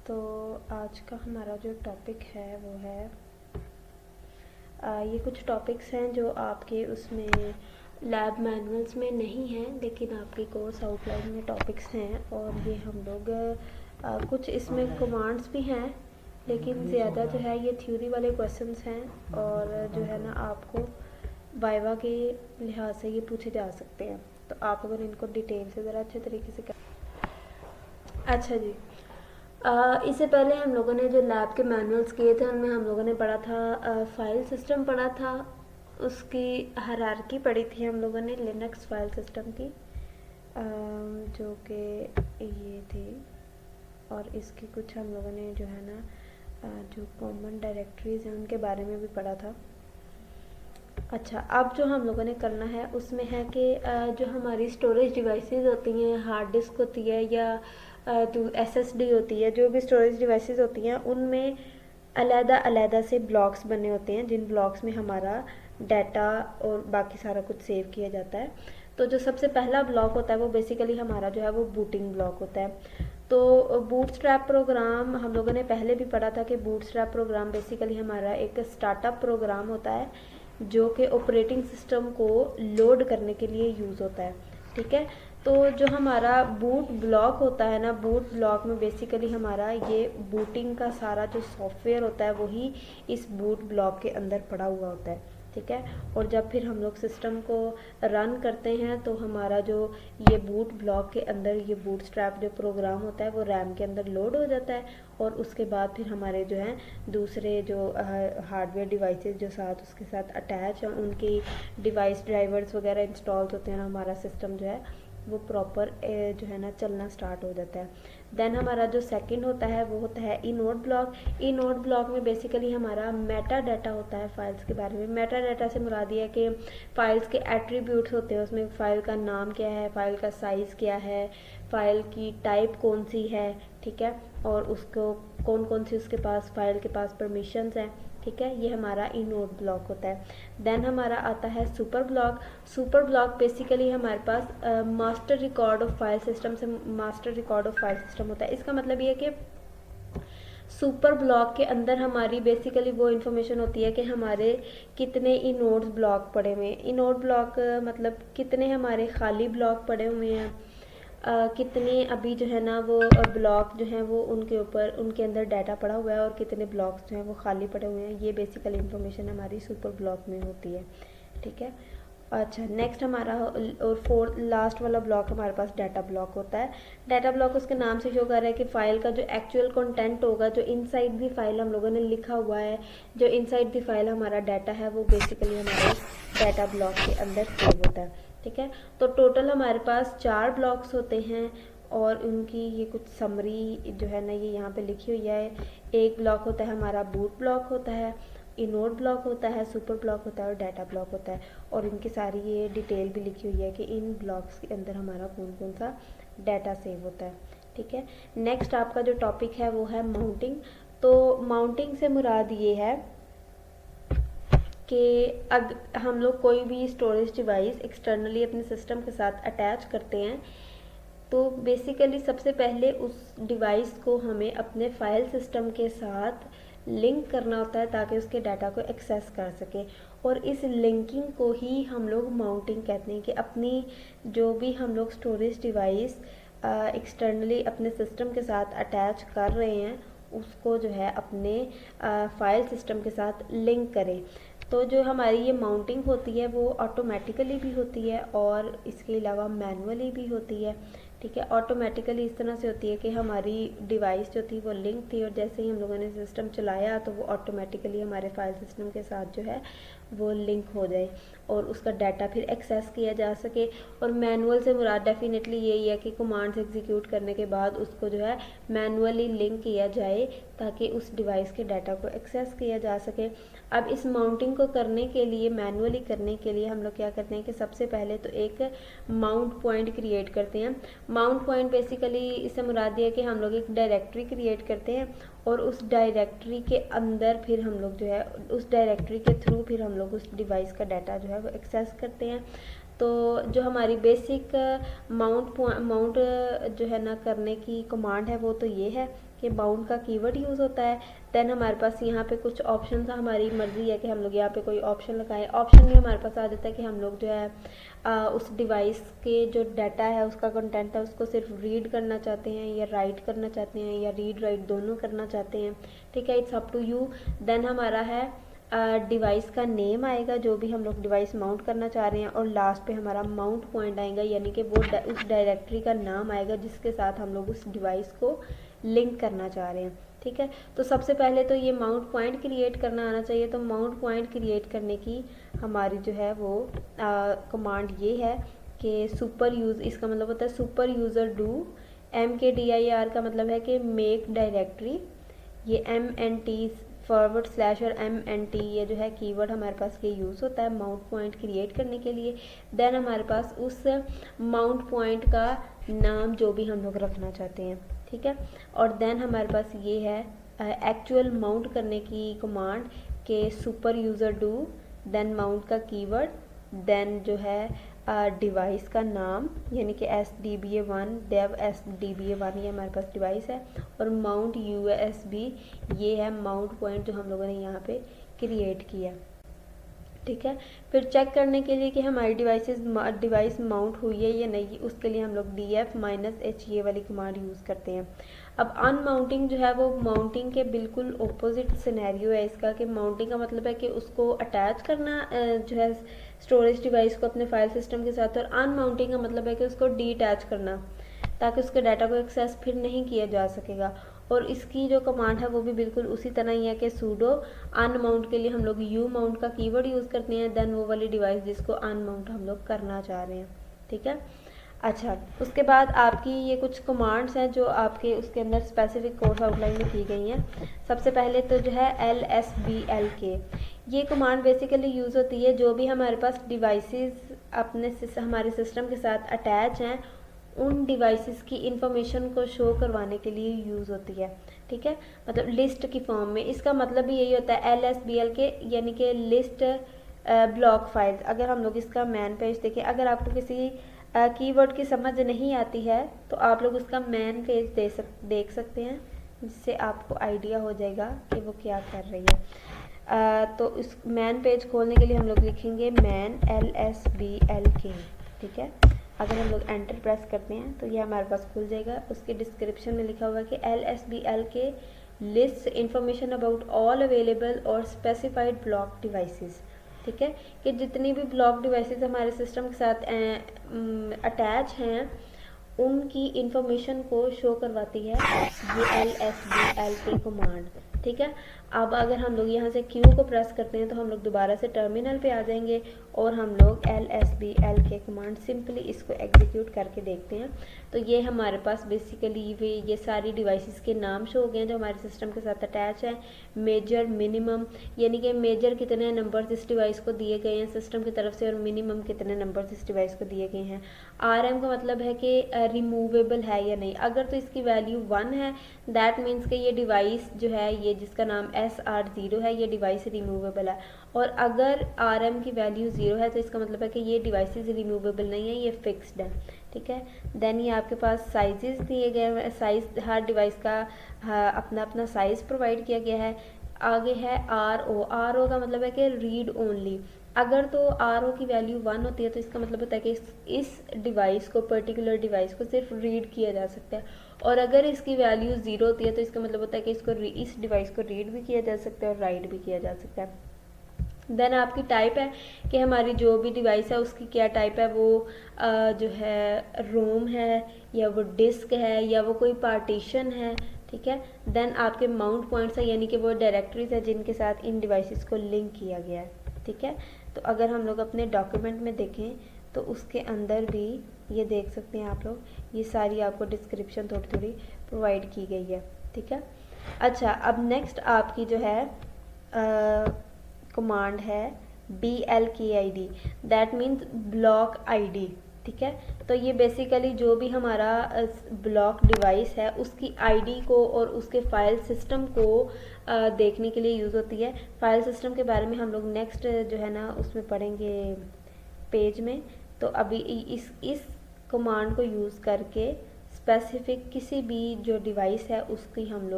तो आज का हमारा जो टॉपिक है वो है ये कुछ टॉपिक्स हैं जो आपके उसमें लैब मैनुअल्स में नहीं हैं, लेकिन आपके कोर्स आउटलाइन में टॉपिक्स हैं। और ये हम लोग कुछ इसमें कमांड्स भी हैं, लेकिन ज़्यादा जो है ये थ्योरी वाले क्वेश्चंस हैं और जो है ना आपको वाइवा के लिहाज से ये पूछे जा सकते हैं। तो आप अगर इनको डिटेल से ज़रा अच्छे तरीके से अच्छा जी। इससे पहले हम लोगों ने जो लैब के मैनुअल्स किए थे उनमें हम लोगों ने पढ़ा था फाइल सिस्टम पढ़ा था, उसकी हायरार्की पढ़ी थी हम लोगों ने लिनक्स फाइल सिस्टम की, जो कि ये थी। और इसकी कुछ हम लोगों ने जो है ना जो कॉमन डायरेक्टरीज हैं उनके बारे में भी पढ़ा था। अच्छा, अब जो हम लोगों ने करना है उसमें है कि जो हमारी स्टोरेज डिवाइसेस होती हैं, हार्ड डिस्क होती है या तो एसएसडी होती है, जो भी स्टोरेज डिवाइसेस होती हैं उनमें अलग-अलग से ब्लॉक्स बने होते हैं, जिन ब्लॉक्स में हमारा डाटा और बाकी सारा कुछ सेव किया जाता है। तो जो सबसे पहला ब्लॉक होता है वो बेसिकली हमारा जो है वो बूटिंग ब्लॉक होता है। तो बूटस्ट्रैप प्रोग्राम हम लोगों ने पहले भी पढ़ा था कि बूटस्ट्रैप प्रोग्राम बेसिकली हमारा एक स्टार्टअप प्रोग्राम होता है जो कि ऑपरेटिंग सिस्टम को लोड करने के लिए यूज़ होता है। ठीक है, तो जो हमारा बूट ब्लॉक होता है ना, बूट ब्लॉक में बेसिकली हमारा ये बूटिंग का सारा जो सॉफ्टवेयर होता है वही इस बूट ब्लॉक के अंदर पड़ा हुआ होता है। ठीक है, और जब फिर हम लोग सिस्टम को रन करते हैं तो हमारा जो ये बूट ब्लॉक के अंदर ये बूटस्ट्रैप जो प्रोग्राम होता है वो रैम के अंदर लोड हो जाता है। और उसके बाद फिर हमारे जो है दूसरे जो हार्डवेयर डिवाइसेस जो साथ उसके साथ अटैच हैं उनकी डिवाइस ड्राइवर्स वगैरह इंस्टॉल्स होते हैं, हमारा सिस्टम जो है वो प्रॉपर जो है ना चलना स्टार्ट हो जाता है। देन हमारा जो सेकंड होता है वो होता है इनोड ब्लॉक। इनोड ब्लॉक में बेसिकली हमारा मेटा डाटा होता है फाइल्स के बारे में। मेटा डाटा से मुराद ये है कि फाइल्स के एट्रीब्यूट्स होते हैं, उसमें फाइल का नाम क्या है, फाइल का साइज़ क्या है, फाइल की टाइप कौन सी है, ठीक है, और उसको कौन कौन सी उसके पास फाइल के पास परमिशंस हैं। ठीक है, ये हमारा इनोड ब्लॉक होता है। देन हमारा आता है super block. Super block basically हमारे पास master record of file system से master record of file system होता है। इसका मतलब ये है कि सुपर ब्लॉक के अंदर हमारी बेसिकली वो इन्फॉर्मेशन होती है कि हमारे कितने इनोड्स ब्लॉक पड़े हुए हैं। इनोड ब्लॉक मतलब कितने हमारे खाली ब्लॉक पड़े हुए हैं, कितने अभी जो है ना वो ब्लॉक जो हैं वो उनके ऊपर उनके अंदर डाटा पड़ा हुआ है और कितने ब्लॉक्स जो हैं वो खाली पड़े हुए हैं। ये बेसिकल इन्फॉर्मेशन हमारी सुपर ब्लॉक में होती है। ठीक है, अच्छा, नेक्स्ट हमारा और फोर्थ लास्ट वाला ब्लॉक हमारे पास डाटा ब्लॉक होता है। डाटा ब्लॉक उसके नाम से शो कर रहा है कि फाइल का जो एक्चुअल कंटेंट होगा, जो इनसाइड दी फाइल हम लोगों ने लिखा हुआ है, जो इनसाइड दी फाइल हमारा डाटा है वो बेसिकली हमारे डाटा ब्लॉक के अंदर सेव होता है। ठीक है, तो टोटल हमारे पास 4 ब्लॉक्स होते हैं और उनकी ये कुछ समरी जो है ना ये यहाँ पे लिखी हुई है। एक ब्लॉक होता है हमारा बूट ब्लॉक होता है, इनोड ब्लॉक होता है, सुपर ब्लॉक होता है और डाटा ब्लॉक होता है। और इनकी सारी ये डिटेल भी लिखी हुई है कि इन ब्लॉक्स के अंदर हमारा कौन कौन सा डाटा सेव होता है। ठीक है, नेक्स्ट आपका जो टॉपिक है वो है माउंटिंग। तो माउंटिंग से मुराद ये है कि अब हम लोग कोई भी स्टोरेज डिवाइस एक्सटर्नली अपने सिस्टम के साथ अटैच करते हैं तो बेसिकली सबसे पहले उस डिवाइस को हमें अपने फाइल सिस्टम के साथ लिंक करना होता है ताकि उसके डाटा को एक्सेस कर सके। और इस लिंकिंग को ही हम लोग माउंटिंग कहते हैं कि अपनी जो भी हम लोग स्टोरेज डिवाइस एक्सटर्नली अपने सिस्टम के साथ अटैच कर रहे हैं उसको जो है अपने फाइल सिस्टम के साथ लिंक करें। तो जो हमारी ये माउंटिंग होती है वो ऑटोमेटिकली भी होती है और इसके अलावा मैनुअली भी होती है। ठीक है, ऑटोमेटिकली इस तरह से होती है कि हमारी डिवाइस जो थी वो लिंक थी और जैसे ही हम लोगों ने सिस्टम चलाया तो वो ऑटोमेटिकली हमारे फाइल सिस्टम के साथ जो है वो लिंक हो जाए और उसका डाटा फिर एक्सेस किया जा सके। और मैनुअल से मुराद डेफिनेटली यही है कि कमांड्स एग्जीक्यूट करने के बाद उसको जो है मैनुअली लिंक किया जाए ताकि उस डिवाइस के डाटा को एक्सेस किया जा सके। अब इस माउंटिंग को करने के लिए मैनुअली करने के लिए हम लोग क्या करते हैं कि सबसे पहले तो एक माउंट पॉइंट क्रिएट करते हैं। माउंट पॉइंट बेसिकली इससे मुराद है कि हम लोग एक डायरेक्टरी क्रिएट करते हैं और उस डायरेक्टरी के अंदर फिर हम लोग जो है उस डायरेक्टरी के थ्रू फिर हम लोग उस डिवाइस का डाटा जो है वो एक्सेस करते हैं। तो जो हमारी बेसिक माउंट जो है ना करने की कमांड है वो तो ये है कि माउंट का कीवर्ड यूज़ होता है। देन हमारे पास यहाँ पे कुछ ऑप्शन, हमारी मर्ज़ी है कि हम लोग यहाँ पे कोई ऑप्शन लगाएं। ऑप्शन में हमारे पास आ जाता है कि हम लोग जो है उस डिवाइस के जो डाटा है, उसका कंटेंट है, उसको सिर्फ रीड करना चाहते हैं या राइट करना चाहते हैं या रीड राइट दोनों करना चाहते हैं। ठीक है, it's up to you. Then हमारा है डिवाइस का नेम आएगा, जो भी हम लोग डिवाइस माउंट करना चाह रहे हैं, और लास्ट पे हमारा माउंट पॉइंट आएगा, यानी कि वो उस डायरेक्टरी का नाम आएगा जिसके साथ हम लोग उस डिवाइस को लिंक करना चाह रहे हैं। ठीक है, तो सबसे पहले तो ये माउंट पॉइंट क्रिएट करना आना चाहिए। तो माउंट पॉइंट क्रिएट करने की हमारी जो है वो कमांड ये है कि सुपर यूज़, इसका मतलब होता है सुपर यूज़र डू। MKDIR का मतलब है कि मेक डायरेक्टरी। ये MNT / और MNT ये जो है कीवर्ड हमारे पास ये यूज़ होता है माउंट पॉइंट क्रिएट करने के लिए। देन हमारे पास उस माउंट पॉइंट का नाम जो भी हम लोग रखना चाहते हैं। ठीक है, और देन हमारे पास ये है एक्चुअल माउंट करने की कमांड के super user do, then mount का कीवर्ड, देन जो है डिवाइस का नाम यानी कि SDBA1 dev SDBA1 ये हमारे पास डिवाइस है, और माउंट USB ये है माउंट पॉइंट जो हम लोगों ने यहाँ पे क्रिएट किया। ठीक है, फिर चेक करने के लिए कि हमारी डिवाइस माउंट हुई है या नहीं, उसके लिए हम लोग df-h ये वाली कमांड यूज़ करते हैं। अब अनमाउंटिंग जो है वो माउंटिंग के बिल्कुल ऑपोजिट सिनेरियो है इसका, कि माउंटिंग का मतलब है कि उसको अटैच करना जो है स्टोरेज डिवाइस को अपने फाइल सिस्टम के साथ, और अनमाउंटिंग का मतलब है कि उसको डीअटैच करना ताकि उसके डाटा को एक्सेस फिर नहीं किया जा सकेगा। और इसकी जो कमांड है वो भी बिल्कुल उसी तरह ही है कि सूडो अनमाउंट के लिए हम लोग यू माउंट का कीवर्ड यूज़ करते हैं, देन वो वाली डिवाइस जिसको अनमाउंट हम लोग करना चाह रहे हैं। ठीक है, अच्छा, उसके बाद आपकी ये कुछ कमांड्स हैं जो आपके उसके अंदर स्पेसिफिक कोर्स आउटलाइन में की गई हैं। सबसे पहले तो जो है LSBLK, ये कमांड बेसिकली यूज़ होती है जो भी हमारे पास डिवाइसेस अपने हमारे सिस्टम के साथ अटैच हैं, उन डिवाइसेस की इंफॉर्मेशन को शो करवाने के लिए यूज़ होती है। ठीक है, मतलब लिस्ट की फॉर्म में। इसका मतलब भी यही होता है LSBLK यानी कि लिस्ट ब्लॉक फाइल्स। अगर हम लोग इसका मैन पेज देखें, अगर आपको किसी कीवर्ड की समझ नहीं आती है तो आप लोग उसका मैन पेज देख सकते हैं, जिससे आपको आइडिया हो जाएगा कि वो क्या कर रही है। तो इस मैन पेज खोलने के लिए हम लोग लिखेंगे मैन LSBLK। ठीक है, अगर हम लोग एंटर प्रेस करते हैं तो ये हमारे पास खुल जाएगा। उसके डिस्क्रिप्शन में लिखा हुआ है कि LSBLK list information about all available और स्पेसिफाइड ब्लॉक डिवाइसेस। ठीक है, कि जितनी भी ब्लॉक डिवाइसेस हमारे सिस्टम के साथ अटैच हैं उनकी इंफॉर्मेशन को शो करवाती है ये LSBLK कमांड। ठीक है, अब अगर हम लोग यहाँ से Q को प्रेस करते हैं तो हम लोग दोबारा से टर्मिनल पे आ जाएंगे और हम लोग LSBLK कमांड सिंपली इसको एग्जीक्यूट करके देखते हैं। तो ये हमारे पास बेसिकली ये सारी डिवाइसेस के नाम शो हो गए हैं जो हमारे सिस्टम के साथ अटैच है। मेजर, मिनिमम, यानी कि मेजर कितने नंबर्स इस डिवाइस को दिए गए हैं सिस्टम की तरफ से, और मिनिमम कितने नंबर्स इस डिवाइस को दिए गए हैं। RM का मतलब है कि रिमूवेबल है या नहीं। अगर तो इसकी वैल्यू 1 है, दैट मीन्स कि ये डिवाइस जो है ये जिसका नाम SR0 है, ये डिवाइस रिमूवेबल है। और अगर RM की वैल्यू 0 है तो इसका मतलब है कि ये डिवाइसेस रिमूवेबल नहीं है, ये फिक्स्ड है। ठीक है, देन ये आपके पास साइजेस दिए गए हैं, साइज हर डिवाइस का अपना अपना साइज प्रोवाइड किया गया है। आगे है RO का मतलब है कि रीड ओनली। अगर तो RO की वैल्यू 1 होती है तो इसका मतलब होता है कि इस डिवाइस को, पर्टिकुलर डिवाइस को सिर्फ रीड किया जा सकता है, और अगर इसकी वैल्यू 0 होती है तो इसका मतलब होता है कि इस डिवाइस को रीड भी किया जा सकता है और राइट भी किया जा सकता है। देन आपकी टाइप है कि हमारी जो भी डिवाइस है उसकी क्या टाइप है, वो जो है रोम है या वो डिस्क है या वो कोई पार्टीशन है। ठीक है, देन आपके माउंट पॉइंट्स है यानी कि वो डायरेक्टरीज है जिनके साथ इन डिवाइसेस को लिंक किया गया है। ठीक है, तो अगर हम लोग अपने डॉक्यूमेंट में देखें तो उसके अंदर भी ये देख सकते हैं आप लोग, ये सारी आपको डिस्क्रिप्शन थोड़ी थोड़ी प्रोवाइड की गई है। ठीक है, अच्छा, अब नेक्स्ट आपकी जो है कमांड है BLKID, that means block ID। ठीक है, तो ये बेसिकली जो भी हमारा ब्लॉक डिवाइस है उसकी ID को और उसके फाइल सिस्टम को देखने के लिए यूज़ होती है। फाइल सिस्टम के बारे में हम लोग नेक्स्ट जो है ना उसमें पढ़ेंगे पेज में। तो अभी इस कमांड को यूज़ करके स्पेसिफिक किसी भी जो डिवाइस है उसकी हम लोग